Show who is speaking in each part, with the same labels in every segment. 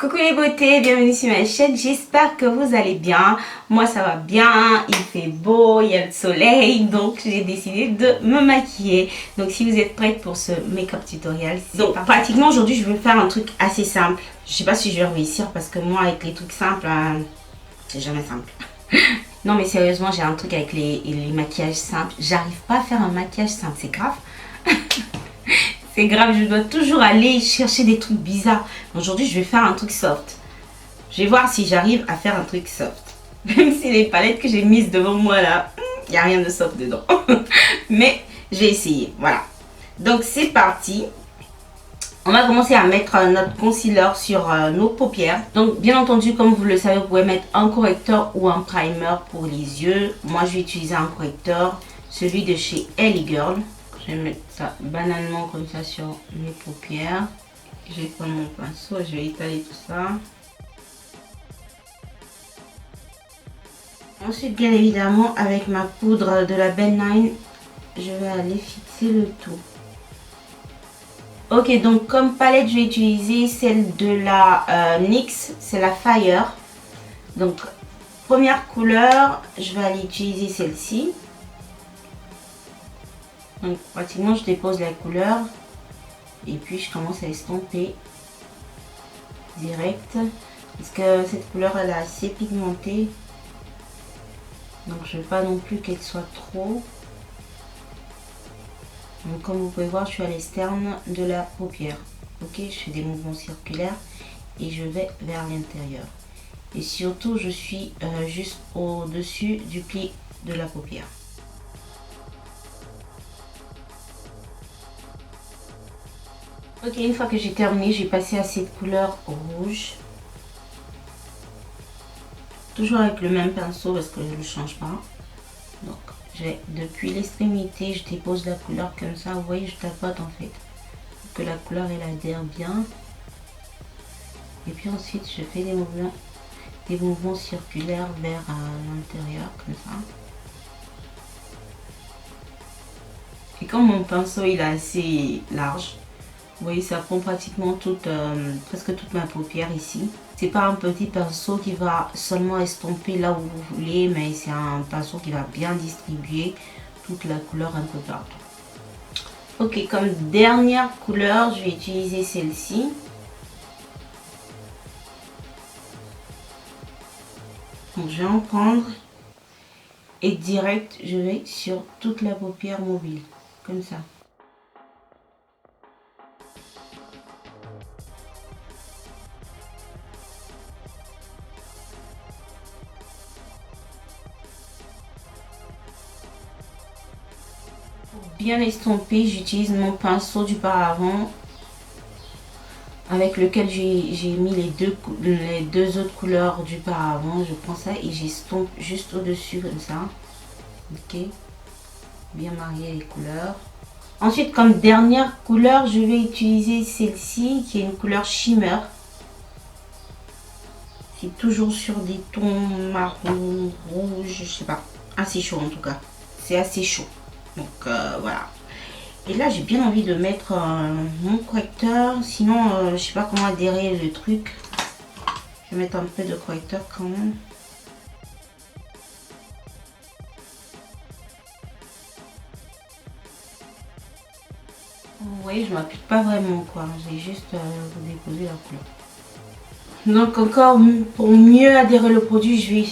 Speaker 1: Coucou les beautés, bienvenue sur ma chaîne, j'espère que vous allez bien. Moi ça va bien, il fait beau, il y a le soleil, donc j'ai décidé de me maquiller. Donc si vous êtes prête pour ce make-up tutoriel, donc pratiquement aujourd'hui je vais faire un truc assez simple. Je sais pas si je vais réussir parce que moi avec les trucs simples, c'est jamais simple. Non mais sérieusement j'ai un truc avec les maquillages simples, j'arrive pas à faire un maquillage simple, c'est grave. C'est grave, je dois toujours aller chercher des trucs bizarres. Aujourd'hui, je vais faire un truc soft. Je vais voir si j'arrive à faire un truc soft. Même si les palettes que j'ai mises devant moi là, il n'y a rien de soft dedans. Mais j'ai essayé, voilà. Donc c'est parti. On va commencer à mettre notre concealer sur nos paupières. Donc bien entendu, comme vous le savez, vous pouvez mettre un correcteur ou un primer pour les yeux. Moi, je vais utiliser un correcteur, celui de chez Ellie Girl. Je vais mettre ça banalement comme ça sur mes paupières. Je vais prendre mon pinceau, je vais étaler tout ça. Ensuite, bien évidemment, avec ma poudre de la Ben 9, je vais aller fixer le tout. Ok, donc comme palette, je vais utiliser celle de la NYX, c'est la Fire. Donc, première couleur, je vais aller utiliser celle-ci. Donc pratiquement je dépose la couleur et puis je commence à estomper direct parce que cette couleur elle est assez pigmentée, donc je ne veux pas non plus qu'elle soit trop. Donc comme vous pouvez voir, je suis à l'externe de la paupière. Ok, je fais des mouvements circulaires et je vais vers l'intérieur et surtout je suis juste au dessus du pli de la paupière. Ok, une fois que j'ai terminé, j'ai passé à cette couleur rouge. Toujours avec le même pinceau parce que je ne change pas. Donc, depuis l'extrémité, je dépose la couleur comme ça. Vous voyez, je tapote en fait. Pour que la couleur, elle adhère bien. Et puis ensuite, je fais des mouvements circulaires vers l'intérieur, comme ça. Et comme mon pinceau, il est assez large, vous voyez, ça prend pratiquement presque toute ma paupière ici. C'est pas un petit pinceau qui va seulement estomper là où vous voulez, mais c'est un pinceau qui va bien distribuer toute la couleur un peu partout. Ok, comme dernière couleur, je vais utiliser celle-ci. Donc je vais en prendre et direct, je vais sur toute la paupière mobile, comme ça. Pour bien estomper, j'utilise mon pinceau du paravent avec lequel j'ai mis les deux autres couleurs du paravent. Je prends ça et j'estompe juste au-dessus comme ça. Ok, bien marier les couleurs. Ensuite, comme dernière couleur, je vais utiliser celle-ci qui est une couleur shimmer. C'est toujours sur des tons marron, rouge, je sais pas. Assez chaud en tout cas. C'est assez chaud. Donc voilà. Et là j'ai bien envie de mettre mon correcteur. Sinon je sais pas comment adhérer le truc. Je vais mettre un peu de correcteur quand même. Vous voyez, je m'appuie pas vraiment quoi. J'ai juste déposé la couleur. Donc encore pour mieux adhérer le produit, je vais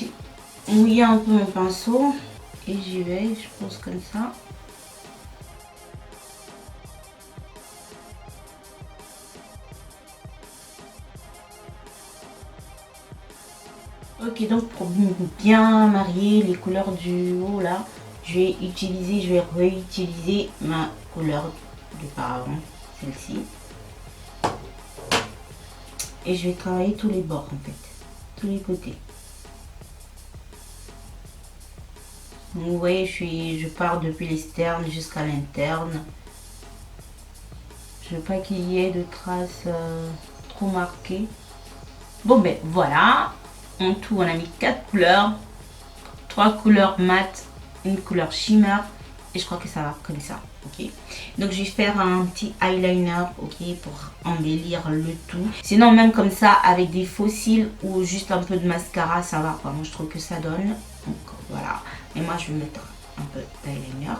Speaker 1: mouiller un peu mon pinceau. Et j'y vais, je pose comme ça. Ok, donc pour bien marier les couleurs du haut là, je vais réutiliser ma couleur du paravent, celle-ci. Et je vais travailler tous les bords en fait, tous les côtés. Donc, vous voyez, je pars depuis l'externe jusqu'à l'interne. Je veux pas qu'il y ait de traces trop marquées. Bon ben voilà. En tout, on a mis 4 couleurs, 3 couleurs mat, une couleur shimmer et je crois que ça va comme ça, ok. Donc je vais faire un petit eyeliner, ok, pour embellir le tout. Sinon même comme ça avec des faux cils ou juste un peu de mascara, ça va quoi. Moi je trouve que ça donne. Donc voilà. Et moi je vais mettre un peu d'eyeliner.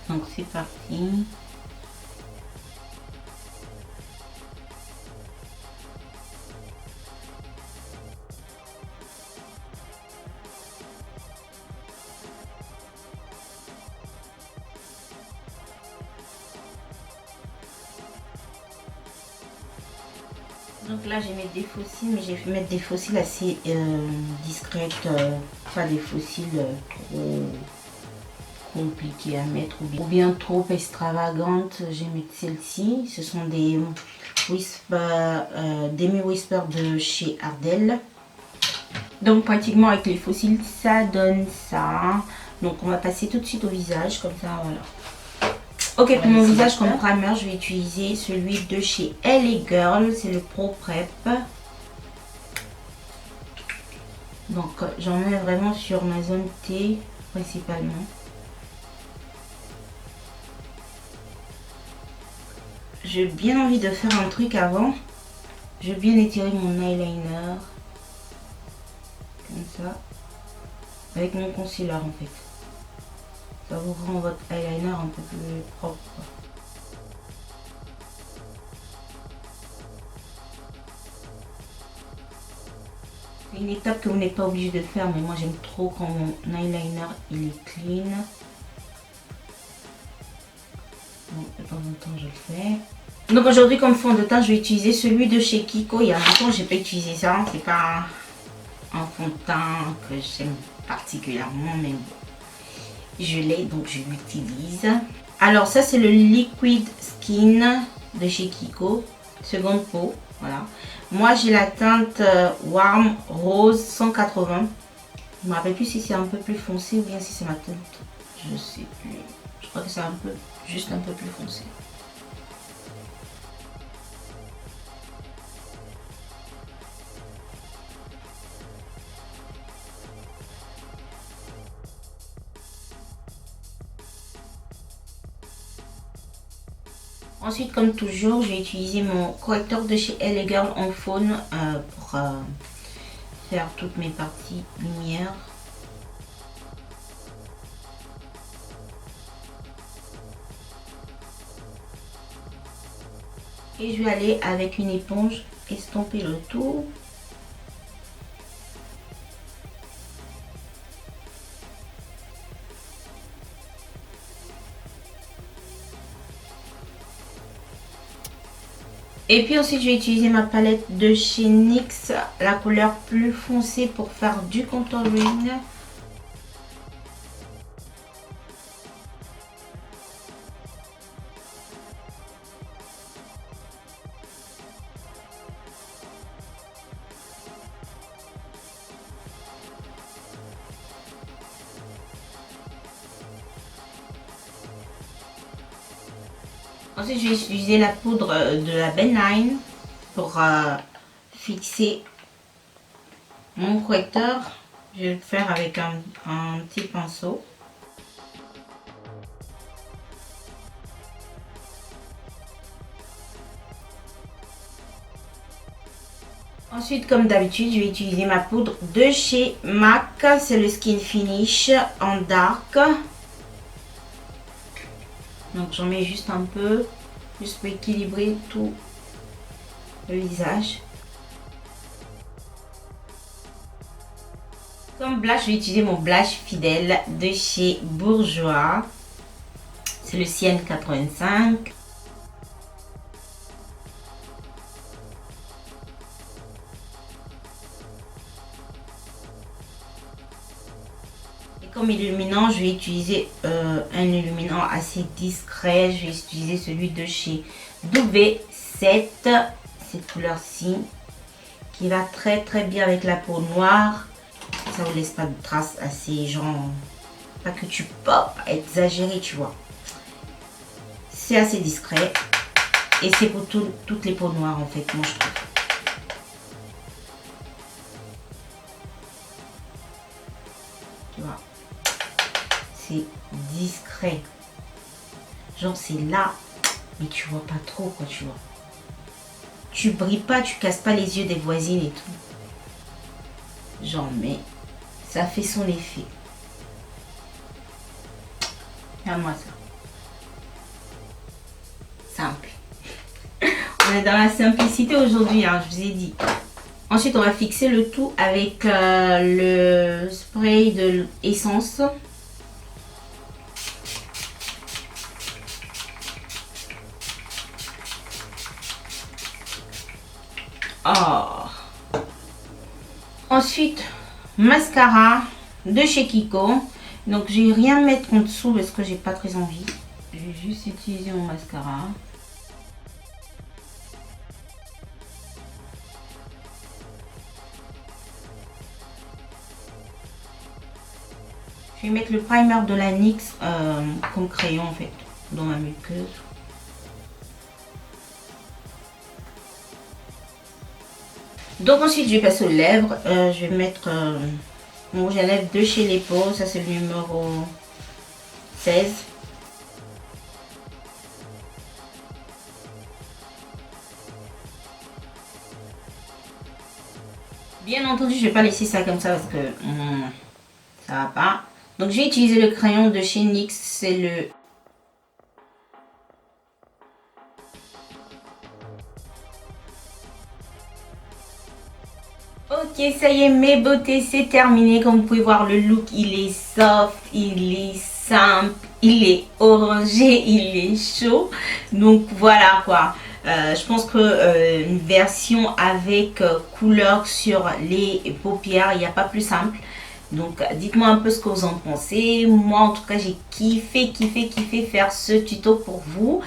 Speaker 1: Donc c'est parti. Donc là, je vais mettre des faux cils, mais je vais mettre des faux cils assez discrètes, pas des faux cils trop compliqués à mettre ou bien trop extravagantes. Je vais mettre celle-ci. Ce sont des Demi Whisper de chez Ardell. Donc pratiquement avec les faux cils, ça donne ça. Donc on va passer tout de suite au visage, comme ça, voilà. Ok, pour mon visage comme primer, je vais utiliser celui de chez LA Girl, c'est le Pro Prep. Donc j'en mets vraiment sur ma zone T principalement. J'ai bien envie de faire un truc avant. Je vais bien étirer mon eyeliner. Comme ça. Avec mon concealer en fait. Ça vous rend votre eyeliner un peu plus propre. C'est une étape que vous n'êtes pas obligé de faire, mais moi j'aime trop quand mon eyeliner il est clean. Donc de temps en temps je le fais. Donc aujourd'hui comme fond de teint je vais utiliser celui de chez Kiko. Il y a longtemps j'ai pas utilisé ça. C'est pas un fond de teint que j'aime particulièrement, mais bon. Je l'ai donc je l'utilise. Alors ça c'est le Liquid Skin de chez Kiko, seconde peau, voilà. Moi j'ai la teinte Warm Rose 180. Je me rappelle plus si c'est un peu plus foncé ou bien si c'est ma teinte, je sais plus. Je crois que c'est juste un peu plus foncé. Ensuite, comme toujours, je vais utiliser mon correcteur de chez LA Girl en faune pour faire toutes mes parties lumière. Et je vais aller avec une éponge estomper le tout. Et puis ensuite, je vais utiliser ma palette de chez NYX, la couleur plus foncée pour faire du contouring. Ensuite, je vais utiliser la poudre de la Ben 9 pour fixer mon correcteur. Je vais le faire avec un petit pinceau. Ensuite, comme d'habitude, je vais utiliser ma poudre de chez MAC. C'est le Skin Finish en dark. Donc j'en mets juste un peu, juste pour équilibrer tout le visage. Comme blush, je vais utiliser mon blush fidèle de chez Bourjois. C'est le Sienne 85. Comme illuminant, je vais utiliser un illuminant assez discret. Je vais utiliser celui de chez W7, cette couleur-ci, qui va très très bien avec la peau noire. Ça vous laisse pas de traces assez genre, pas que tu pop, exagéré, tu vois. C'est assez discret et c'est pour toutes les peaux noires en fait, moi je trouve. Tu vois. C'est discret. Genre c'est là, mais tu vois pas trop quoi, tu vois. Tu brilles pas, tu casses pas les yeux des voisines et tout. Genre mais ça fait son effet. Regarde-moi ça. Simple. On est dans la simplicité aujourd'hui, hein, je vous ai dit. Ensuite, on va fixer le tout avec le spray de essence. Oh. Ensuite, mascara de chez Kiko. Donc, je vais rien mettre en dessous parce que j'ai pas très envie. Je vais juste utiliser mon mascara. Je vais mettre le primer de la NYX comme crayon en fait dans ma muqueuse. Donc ensuite je vais passer aux lèvres. Je vais mettre mon rouge à lèvres de chez Lepo. Ça c'est le numéro 16. Bien entendu je vais pas laisser ça comme ça parce que ça va pas. Donc j'ai utilisé le crayon de chez NYX, c'est le Ok, ça y est, mes beautés, c'est terminé. Comme vous pouvez voir, le look, il est soft, il est simple, il est orangé, il est chaud. Donc voilà quoi. Je pense que une version avec couleur sur les paupières, il n'y a pas plus simple. Donc dites-moi un peu ce que vous en pensez. Moi en tout cas j'ai kiffé faire ce tuto pour vous.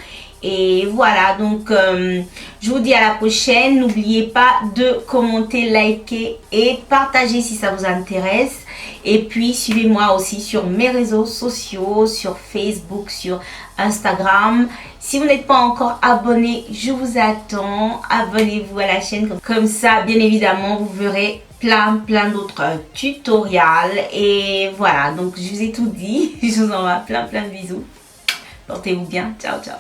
Speaker 1: Et voilà, donc je vous dis à la prochaine. N'oubliez pas de commenter, liker et partager si ça vous intéresse. Et puis suivez-moi aussi sur mes réseaux sociaux, sur Facebook, sur Instagram. Si vous n'êtes pas encore abonné, je vous attends. Abonnez-vous à la chaîne. Comme ça, bien évidemment, vous verrez plein d'autres tutoriels. Et voilà, donc je vous ai tout dit. Je vous envoie plein de bisous. Portez-vous bien. Ciao, ciao.